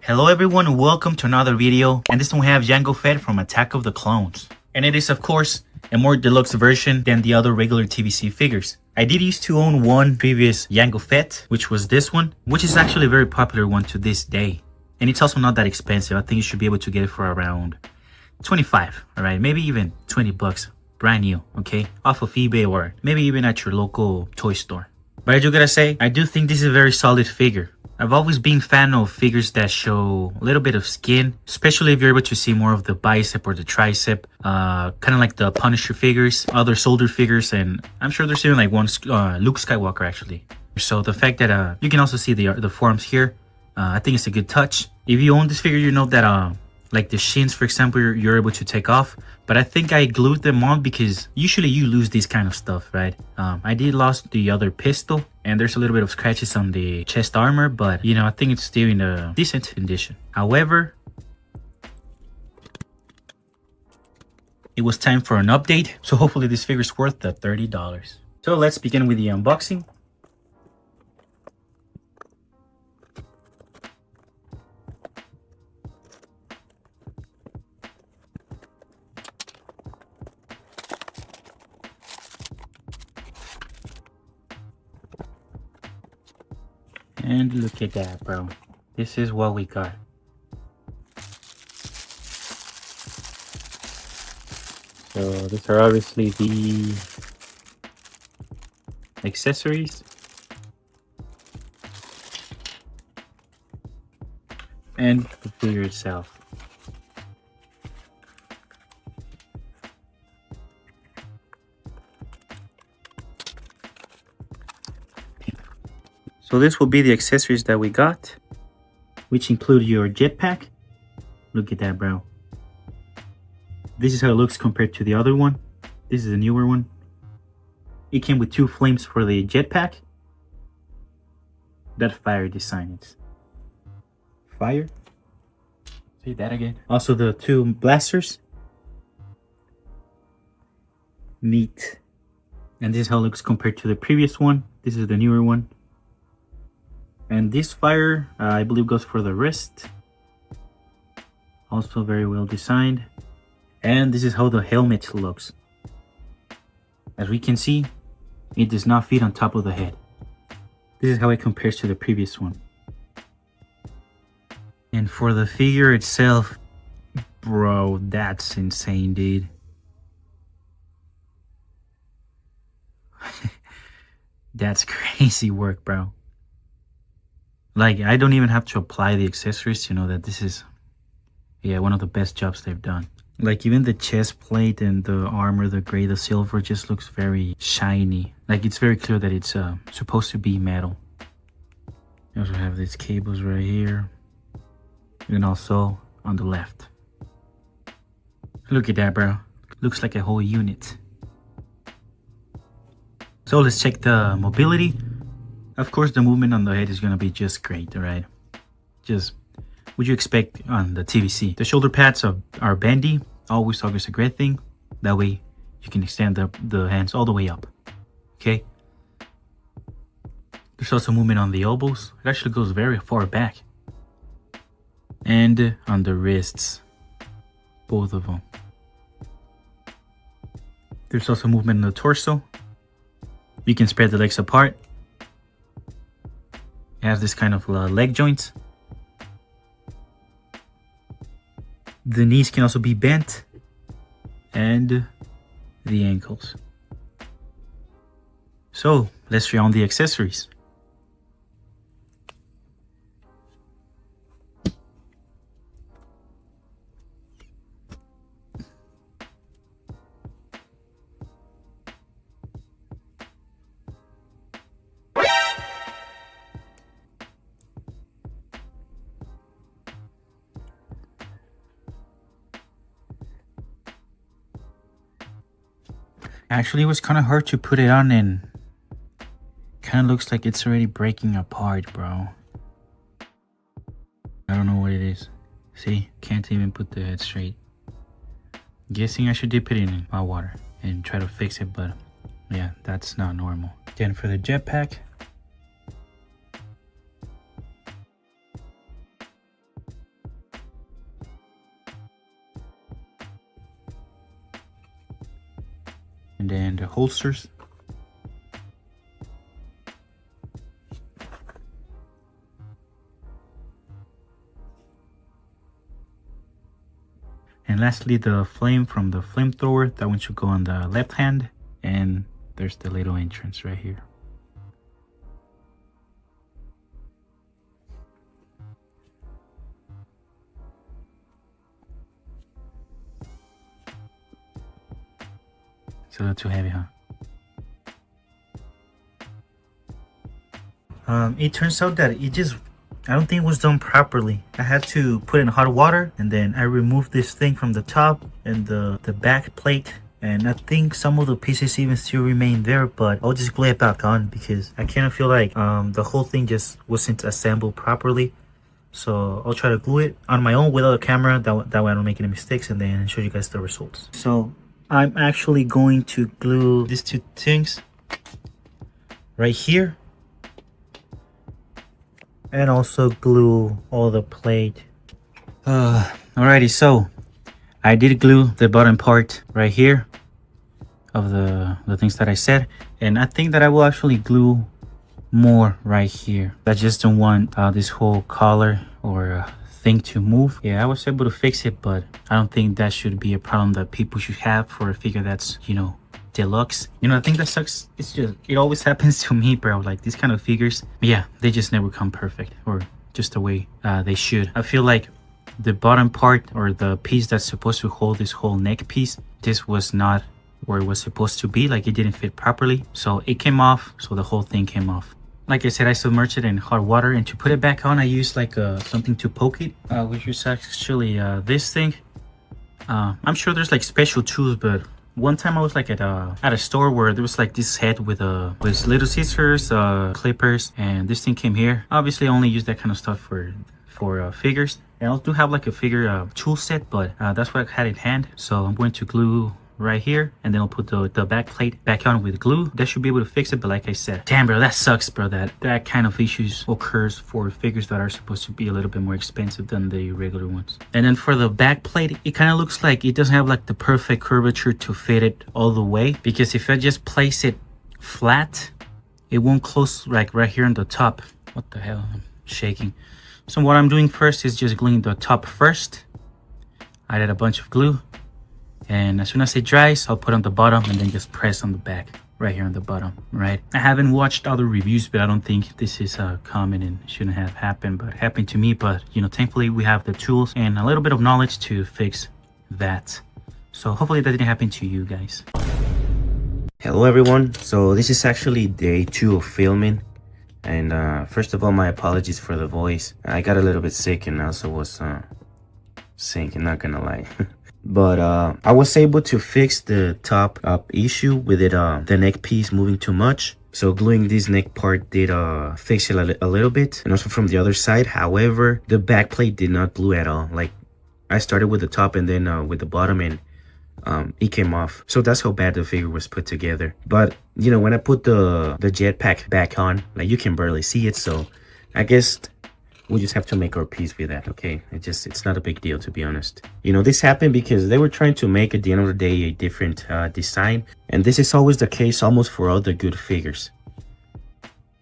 Hello everyone, welcome to another video, and this one we have Jango Fett from Attack of the Clones. And it is of course a more deluxe version than the other regular TVC figures. I did used to own one previous Jango Fett, which was this one, which is actually a very popular one to this day. And it's also not that expensive. I think you should be able to get it for around 25, alright, maybe even 20 bucks, brand new, okay, off of eBay or maybe even at your local toy store. But I do gotta say, I do think this is a very solid figure. I've always been a fan of figures that show a little bit of skin, especially if you're able to see more of the bicep or the tricep, kind of like the Punisher figures, other soldier figures, and I'm sure there's even like one Luke Skywalker actually. So the fact that you can also see the forearms here, I think it's a good touch. If you own this figure, you know that like the shins, for example, you're able to take off. But I think I glued them on because usually you lose this kind of stuff, right? I did lost the other pistol, and there's a little bit of scratches on the chest armor, but you know, I think it's still in a decent condition. However, it was time for an update, so hopefully this figure is worth the $30. So let's begin with the unboxing. And look at that, bro. This is what we got. So these are obviously the accessories. And the figure itself. So this will be the accessories that we got, which include your jetpack. Look at that, bro. This is how it looks compared to the other one. This is a newer one. It came with 2 flames for the jetpack. That fire design is fire. Say that again. Also the 2 blasters. Neat. And this is how it looks compared to the previous one. This is the newer one. And this fire, I believe, goes for the wrist. Also very well designed. And this is how the helmet looks. As we can see, it does not fit on top of the head. This is how it compares to the previous one. And for the figure itself, bro, that's insane, dude. That's crazy work, bro. Like, I don't even have to apply the accessories to know that this is, yeah, one of the best jobs they've done. Like, even the chest plate and the armor, the gray, the silver, just looks very shiny. Like, it's very clear that it's supposed to be metal. You also have these cables right here. And also on the left. Look at that, bro. Looks like a whole unit. So let's check the mobility. Of course, the movement on the head is going to be just great, alright? Just what you expect on the TVC. The shoulder pads are bendy, always a great thing. That way, you can extend the hands all the way up, okay? There's also movement on the elbows. It actually goes very far back. And on the wrists, both of them. There's also movement in the torso. You can spread the legs apart. It has this kind of leg joints. The knees can also be bent. And the ankles. So, let's try on the accessories. Actually, it was kind of hard to put it on, and kind of looks like it's already breaking apart, bro. I don't know what it is. See, can't even put the head straight. Guessing I should dip it in hot water and try to fix it, but yeah, that's not normal. Then for the jetpack, And then the holsters. And lastly, the flame from the flamethrower. That one should go on the left hand. And there's the little entrance right here. It's a little too heavy, huh? It turns out that I don't think it was done properly. I had to put in hot water, and then I removed this thing from the top and the back plate. And I think some of the pieces even still remain there, but I'll just glue it back on because I kind of feel like the whole thing just wasn't assembled properly. So I'll try to glue it on my own without a camera. That way I don't make any mistakes, and then show you guys the results. So I'm actually going to glue these two things right here. And also glue all the plate. Alrighty, so I did glue the bottom part right here of the things that I said. And I think that I will actually glue more right here. I just don't want this whole collar or thing to move. Yeah, I was able to fix it, but I don't think that should be a problem that people should have for a figure that's, you know, deluxe. You know, I think that sucks. It always happens to me, bro. Like these kind of figures, yeah, they just never come perfect or just the way they should. I feel like the bottom part or the piece that's supposed to hold this whole neck piece, this was not where it was supposed to be. Like it didn't fit properly, so it came off. So the whole thing came off. Like I said, I submerged it in hot water, and to put it back on I used like something to poke it, which is actually this thing. I'm sure there's like special tools, but one time I was like at a store where there was like this head with little scissors, clippers, and this thing came here. Obviously I only use that kind of stuff for figures. And I do have like a figure tool set, but that's what I had in hand. So I'm going to glue right here, and then I'll put the back plate back on with glue. That should be able to fix it. But like I said, damn bro, that sucks, bro. That kind of issues occurs for figures that are supposed to be a little bit more expensive than the regular ones. And then for the back plate, it kind of looks like it doesn't have like the perfect curvature to fit it all the way, because if I just place it flat, it won't close like right here on the top. What the hell, I'm shaking. So what I'm doing first is just gluing the top first. I added a bunch of glue, and as soon as it dries, I'll put on the bottom and then just press on the back right here on the bottom. Right, I haven't watched other reviews, but I don't think this is common and shouldn't have happened, but happened to me. But you know, thankfully we have the tools and a little bit of knowledge to fix that. So hopefully that didn't happen to you guys. Hello everyone, so this is actually day 2 of filming. And first of all, my apologies for the voice. I got a little bit sick and also was sinking, not gonna lie. But I was able to fix the top issue with it, the neck piece moving too much. So gluing this neck part did fix it a little bit, and also from the other side. However, the back plate did not glue at all. Like I started with the top and then with the bottom, and it came off. So that's how bad the figure was put together. But you know, when I put the jetpack back on, like you can barely see it. So I guess we just have to make our peace with that. Okay, it's not a big deal, to be honest. You know, this happened because they were trying to make, at the end of the day, a different design, and this is always the case almost for all the good figures.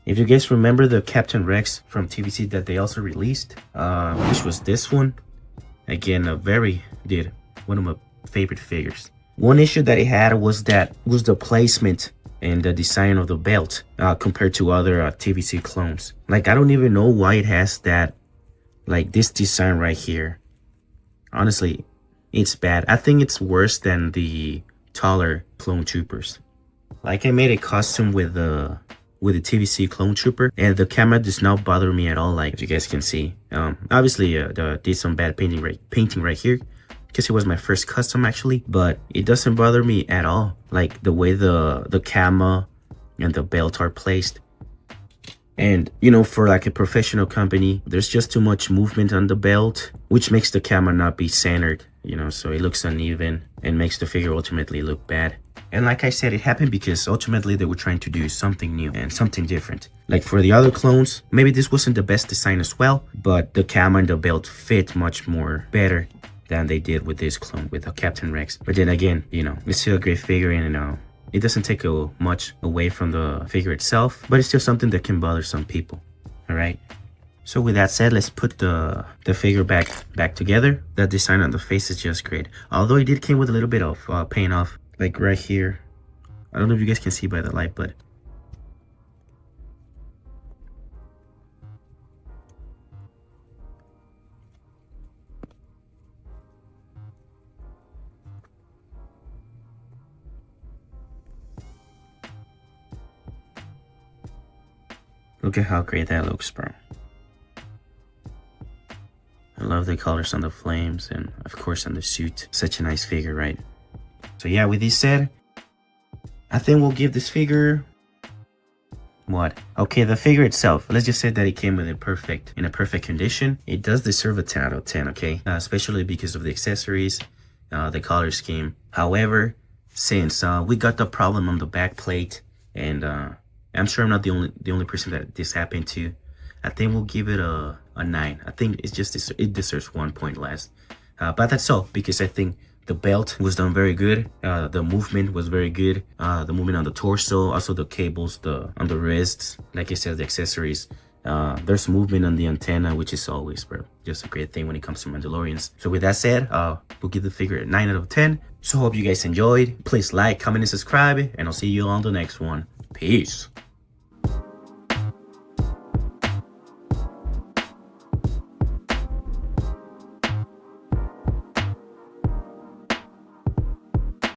If you guys remember the Captain Rex from TVC that they also released, which was this one, again, one of my favorite figures. One issue that it had was the placement and the design of the belt compared to other TVC clones. Like, I don't even know why it has that, like this design right here. Honestly, it's bad. I think it's worse than the taller clone troopers. Like, I made a costume with the TVC clone trooper, and the camera does not bother me at all, like if you guys can see. Obviously did some bad painting right here, because it was my first custom actually, but it doesn't bother me at all, like the way the camera and the belt are placed. And you know, for like a professional company, there's just too much movement on the belt, which makes the camera not be centered, you know, so it looks uneven and makes the figure ultimately look bad. And like I said, it happened because ultimately they were trying to do something new and something different. Like for the other clones, maybe this wasn't the best design as well, but the camera and the belt fit much more better than they did with this clone, with the Captain Rex. But then again, you know, it's still a great figure, and It doesn't take much away from the figure itself, but it's still something that can bother some people. All right. So with that said, let's put the figure back together. That design on the face is just great. Although it did came with a little bit of paint off, like right here. I don't know if you guys can see by the light, but look at how great that looks, bro. I love the colors on the flames and of course on the suit. Such a nice figure, right? So yeah, with this said, I think we'll give this figure what? Okay, the figure itself, let's just say that it came with in a perfect condition. It does deserve a 10 out of 10, okay? Especially because of the accessories, the color scheme. However, since we got the problem on the back plate, and I'm sure I'm not the only person that this happened to, I think we'll give it a 9. I think it's just it deserves 1 point less. But that's all, because I think the belt was done very good. The movement was very good. The movement on the torso, also the cables, on the wrists. Like I said, the accessories. There's movement on the antenna, which is always, bro, just a great thing when it comes to Mandalorians. So with that said, we'll give the figure a 9 out of 10. So hope you guys enjoyed. Please like, comment, and subscribe, and I'll see you on the next one. Peace.